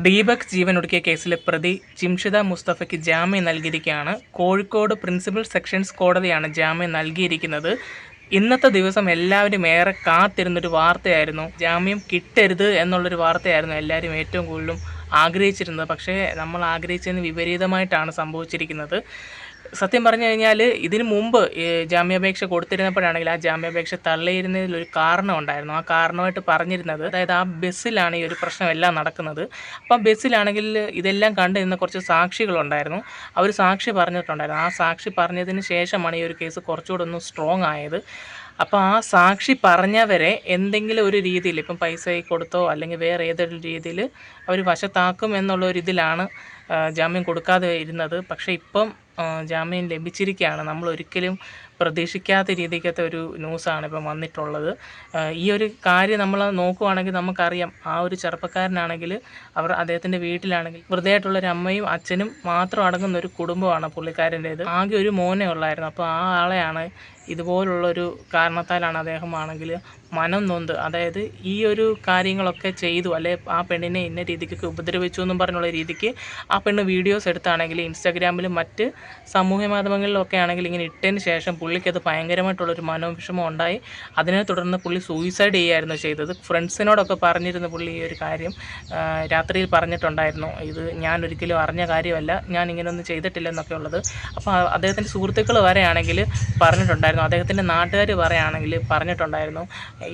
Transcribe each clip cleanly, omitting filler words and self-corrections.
ദീപക് ജീവനൊടുക്കിയ കേസിലെ പ്രതി ജിംഷിദ മുസ്തഫയ്ക്ക് ജാമ്യം നൽകിയിരിക്കുകയാണ്. കോഴിക്കോട് പ്രിൻസിപ്പൽ സെഷൻസ് കോടതിയാണ് ജാമ്യം നൽകിയിരിക്കുന്നത്. ഇന്നത്തെ ദിവസം എല്ലാവരും ഏറെ കാത്തിരുന്നൊരു വാർത്തയായിരുന്നു. ജാമ്യം കിട്ടരുത് എന്നുള്ളൊരു വാർത്തയായിരുന്നു എല്ലാവരും ഏറ്റവും കൂടുതലും ആഗ്രഹിച്ചിരുന്നത്. പക്ഷേ നമ്മൾ ആഗ്രഹിച്ചതിന് വിപരീതമായിട്ടാണ് സംഭവിച്ചിരിക്കുന്നത്. സത്യം പറഞ്ഞു കഴിഞ്ഞാൽ ഇതിനു മുമ്പ് ജാമ്യാപേക്ഷ കൊടുത്തിരുന്നപ്പോഴാണെങ്കിൽ ആ ജാമ്യാപേക്ഷ തള്ളിയിരുന്നതിലൊരു കാരണം ഉണ്ടായിരുന്നു. ആ കാരണമായിട്ട് പറഞ്ഞിരുന്നത്, അതായത് ആ ബസ്സിലാണ് ഈ ഒരു പ്രശ്നമെല്ലാം നടക്കുന്നത്. അപ്പം ബസ്സിലാണെങ്കിൽ ഇതെല്ലാം കണ്ടു നിന്ന കുറച്ച് സാക്ഷികളുണ്ടായിരുന്നു. അവർ സാക്ഷി പറഞ്ഞിട്ടുണ്ടായിരുന്നു. ആ സാക്ഷി പറഞ്ഞതിന് ശേഷമാണ് ഈ ഒരു കേസ് കുറച്ചുകൂടെ ഒന്ന് സ്ട്രോങ് ആയത്. അപ്പോൾ ആ സാക്ഷി പറഞ്ഞവരെ എന്തെങ്കിലും ഒരു രീതിയിൽ, ഇപ്പം പൈസ കൊടുത്തോ അല്ലെങ്കിൽ വേറെ ഏതൊരു രീതിയിൽ അവർ വശത്താക്കും എന്നുള്ളൊരിതിലാണ് ജാമ്യം കൊടുക്കാതെ ഇരുന്നത്. പക്ഷേ ഇപ്പം ജാമ്യം ലഭിച്ചിരിക്കുകയാണ്. നമ്മൾ ഒരിക്കലും പ്രതീക്ഷിക്കാത്ത രീതിക്കത്തെ ഒരു ന്യൂസാണ് ഇപ്പം വന്നിട്ടുള്ളത്. ഈ ഒരു കാര്യം നമ്മൾ നോക്കുവാണെങ്കിൽ നമുക്കറിയാം, ആ ഒരു ചെറുപ്പക്കാരനാണെങ്കിൽ അദ്ദേഹത്തിൻ്റെ വീട്ടിലാണെങ്കിൽ വൃദ്ധയായിട്ടുള്ളൊരു അമ്മയും അച്ഛനും മാത്രം അടങ്ങുന്ന ഒരു കുടുംബമാണ് പുള്ളിക്കാരൻ്റേത്. ആകെ ഒരു മോനെ ഉള്ളായിരുന്നു. അപ്പോൾ ആ ആളെയാണ് ഇതുപോലുള്ളൊരു കാരണത്താലാണ് അദ്ദേഹം ആണെങ്കിൽ മനം നൊന്ത്, അതായത് ഈ ഒരു കാര്യങ്ങളൊക്കെ ചെയ്തു, അല്ലെ ആ പെണ്ണിനെ ഇന്ന രീതിക്കൊക്കെ ഉപദ്രവിച്ചു എന്നും പറഞ്ഞുള്ള രീതിക്ക് ആ പെണ്ണ് വീഡിയോസ് എടുത്താണെങ്കിൽ ഇൻസ്റ്റാഗ്രാമിലും മറ്റ് സാമൂഹ്യ മാധ്യമങ്ങളിലൊക്കെ ആണെങ്കിൽ ഇങ്ങനെ ഇട്ടതിന് ശേഷം പുള്ളിക്കത് ഭയങ്കരമായിട്ടുള്ളൊരു മനോവിഷമം ഉണ്ടായി. അതിനെ തുടർന്ന് പുള്ളി സൂയിസൈഡ് ചെയ്യുകയായിരുന്നു ചെയ്തത്. ഫ്രണ്ട്സിനോടൊക്കെ പറഞ്ഞിരുന്നു പുള്ളി ഈ ഒരു കാര്യം. രാത്രിയിൽ പറഞ്ഞിട്ടുണ്ടായിരുന്നു, ഇത് ഞാൻ ഒരിക്കലും അറിഞ്ഞ കാര്യമല്ല, ഞാൻ ഇങ്ങനെയൊന്നും ചെയ്തിട്ടില്ലെന്നൊക്കെ ഉള്ളത്. അപ്പോൾ അദ്ദേഹത്തിൻ്റെ സുഹൃത്തുക്കൾ വരെയാണെങ്കിൽ പറഞ്ഞിട്ടുണ്ടായിരുന്നു. അദ്ദേഹത്തിൻ്റെ നാട്ടുകാർ പറയുകയാണെങ്കിൽ പറഞ്ഞിട്ടുണ്ടായിരുന്നു,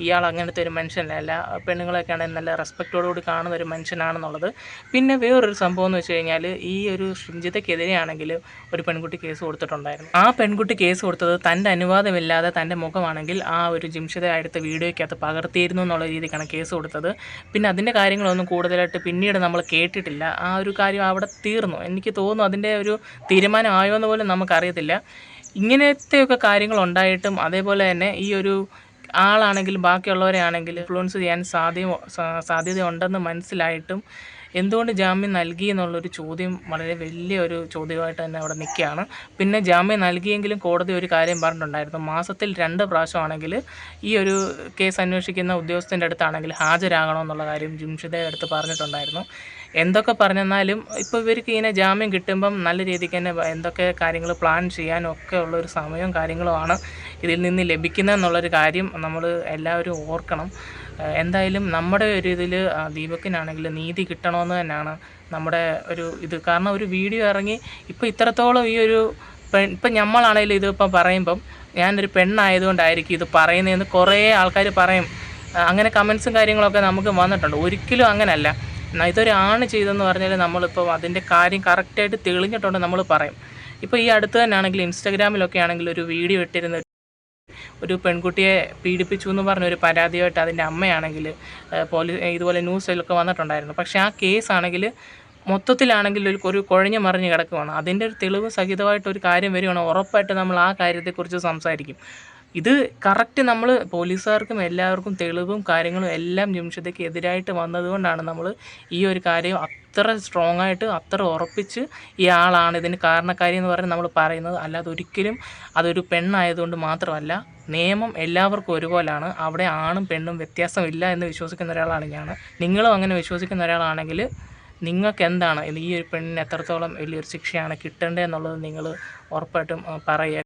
ഇയാൾ അങ്ങനത്തെ ഒരു മനുഷ്യനല്ല, പെണ്ണുങ്ങളൊക്കെ ആണെങ്കിൽ നല്ല റെസ്പെക്റ്റോടുകൂടി കാണുന്ന ഒരു മനുഷ്യനാണെന്നുള്ളത്. പിന്നെ വേറൊരു സംഭവം എന്ന് വെച്ച് കഴിഞ്ഞാൽ, ഈ ഒരു ഷിംജിതയ്ക്കെതിരെയാണെങ്കിൽ ഒരു പെൺകുട്ടി കേസ് കൊടുത്തിട്ടുണ്ടായിരുന്നു. ആ പെൺകുട്ടി കേസ് കൊടുത്തത് തൻ്റെ അനുവാദമില്ലാതെ തൻ്റെ മുഖമാണെങ്കിൽ ആ ഒരു ജിംഷിദ എടുത്ത വീഡിയോയ്ക്കകത്ത് പകർത്തിയിരുന്നു എന്നുള്ള രീതിക്കാണ് കേസ് കൊടുത്തത്. പിന്നെ അതിൻ്റെ കാര്യങ്ങളൊന്നും കൂടുതലായിട്ട് പിന്നീട് നമ്മൾ കേട്ടിട്ടില്ല. ആ ഒരു കാര്യം അവിടെ തീർന്നു. എനിക്ക് തോന്നുന്നു അതിൻ്റെ ഒരു തീരുമാനം ആയോ എന്ന് പോലും നമുക്കറിയത്തില്ല. ഇങ്ങനത്തെയൊക്കെ കാര്യങ്ങളുണ്ടായിട്ടും അതേപോലെ തന്നെ ഈ ഒരു ആളാണെങ്കിൽ ബാക്കിയുള്ളവരെ ആണെങ്കിൽ ഇൻഫ്ലുവൻസ് ചെയ്യാൻ സാധ്യതയുണ്ടെന്ന് മനസ്സിലായിട്ടും എന്തുകൊണ്ട് ജാമ്യം നൽകി എന്നുള്ളൊരു ചോദ്യം വളരെ വലിയൊരു ചോദ്യമായിട്ട് തന്നെ അവിടെ നിൽക്കുകയാണ്. പിന്നെ ജാമ്യം നൽകിയെങ്കിലും കോടതി ഒരു കാര്യം പറഞ്ഞിട്ടുണ്ടായിരുന്നു, മാസത്തിൽ 2 പ്രാവശ്യമാണെങ്കിൽ ഈ ഒരു കേസ് അന്വേഷിക്കുന്ന ഉദ്യോഗസ്ഥൻ്റെ അടുത്താണെങ്കിൽ ഹാജരാകണമെന്നുള്ള കാര്യം ജിംഷിദയുടെ അടുത്ത് പറഞ്ഞിട്ടുണ്ടായിരുന്നു. എന്തൊക്കെ പറഞ്ഞെന്നാലും ഇപ്പോൾ ഇവർക്ക് ഇങ്ങനെ ജാമ്യം കിട്ടുമ്പം നല്ല രീതിക്ക് തന്നെ എന്തൊക്കെ കാര്യങ്ങൾ പ്ലാൻ ചെയ്യാനും ഒക്കെ ഉള്ളൊരു സമയവും കാര്യങ്ങളുമാണ് ഇതിൽ നിന്ന് ലഭിക്കുന്നതെന്നുള്ളൊരു കാര്യം നമ്മൾ എല്ലാവരും ഓർക്കണം. എന്തായാലും നമ്മുടെ ഒരു ഇതിൽ ദീപക്കിനാണെങ്കിൽ നീതി കിട്ടണമെന്ന് തന്നെയാണ് നമ്മുടെ ഒരു ഇത്. കാരണം ഒരു വീഡിയോ ഇറങ്ങി ഇപ്പോൾ ഇത്രത്തോളം ഈ ഒരു ഇപ്പം നമ്മളാണെങ്കിലും ഇതിപ്പം പറയുമ്പം ഞാനൊരു പെണ്ണായതുകൊണ്ടായിരിക്കും ഇത് പറയുന്നതെന്ന് കുറേ ആൾക്കാർ പറയും. അങ്ങനെ കമൻസും കാര്യങ്ങളൊക്കെ നമുക്ക് വന്നിട്ടുണ്ട്. ഒരിക്കലും അങ്ങനെയല്ല. ഇതൊരു ആണ് ചെയ്തെന്ന് പറഞ്ഞാൽ നമ്മളിപ്പോൾ അതിൻ്റെ കാര്യം കറക്റ്റായിട്ട് തെളിഞ്ഞിട്ടുണ്ട് നമ്മൾ പറയും. ഇപ്പോൾ ഈ അടുത്ത് തന്നെ ആണെങ്കിൽ ഇൻസ്റ്റാഗ്രാമിലൊക്കെ ആണെങ്കിൽ ഒരു വീഡിയോ ഇട്ടിരുന്ന ഒരു പെൺകുട്ടിയെ പീഡിപ്പിച്ചു എന്ന് പറഞ്ഞൊരു പരാതിയായിട്ട് അതിൻ്റെ അമ്മയാണെങ്കിൽ ഇതുപോലെ ന്യൂസിലൊക്കെ വന്നിട്ടുണ്ടായിരുന്നു. പക്ഷേ ആ കേസാണെങ്കിൽ മൊത്തത്തിലാണെങ്കിൽ ഒരു കുഴഞ്ഞു മറിഞ്ഞ് കിടക്കുവാണ്. അതിൻ്റെ ഒരു തെളിവ് സഹിതമായിട്ടൊരു കാര്യം വരികയാണ്, ഉറപ്പായിട്ട് നമ്മൾ ആ കാര്യത്തെക്കുറിച്ച് സംസാരിക്കും. ഇത് കറക്റ്റ് നമ്മൾ പോലീസുകാർക്കും എല്ലാവർക്കും തെളിവും കാര്യങ്ങളും എല്ലാം ജിംഷിദയ്ക്ക് എതിരായിട്ട് വന്നതുകൊണ്ടാണ് നമ്മൾ ഈ ഒരു കാര്യം അത്ര സ്ട്രോങ് ആയിട്ട് അത്ര ഉറപ്പിച്ച് ഈ ആളാണ് ഇതിന് കാരണക്കാരി എന്ന് പറഞ്ഞ് നമ്മൾ പറയുന്നത്. അല്ലാതെ ഒരിക്കലും അതൊരു പെണ്ണായതുകൊണ്ട് മാത്രമല്ല, നിയമം എല്ലാവർക്കും ഒരുപോലെയാണ്. അവിടെ ആണും പെണ്ണും വ്യത്യാസമില്ല എന്ന് വിശ്വസിക്കുന്ന ഒരാളാണ് ഞാൻ. നിങ്ങളും അങ്ങനെ വിശ്വസിക്കുന്ന ഒരാളാണെങ്കിൽ നിങ്ങൾക്ക് എന്താണ് ഈ ഒരു പെണ്ണിന് എത്രത്തോളം വലിയൊരു ശിക്ഷയാണ് കിട്ടേണ്ടതെന്നുള്ളത് നിങ്ങൾ ഉറപ്പായിട്ടും പറയുക.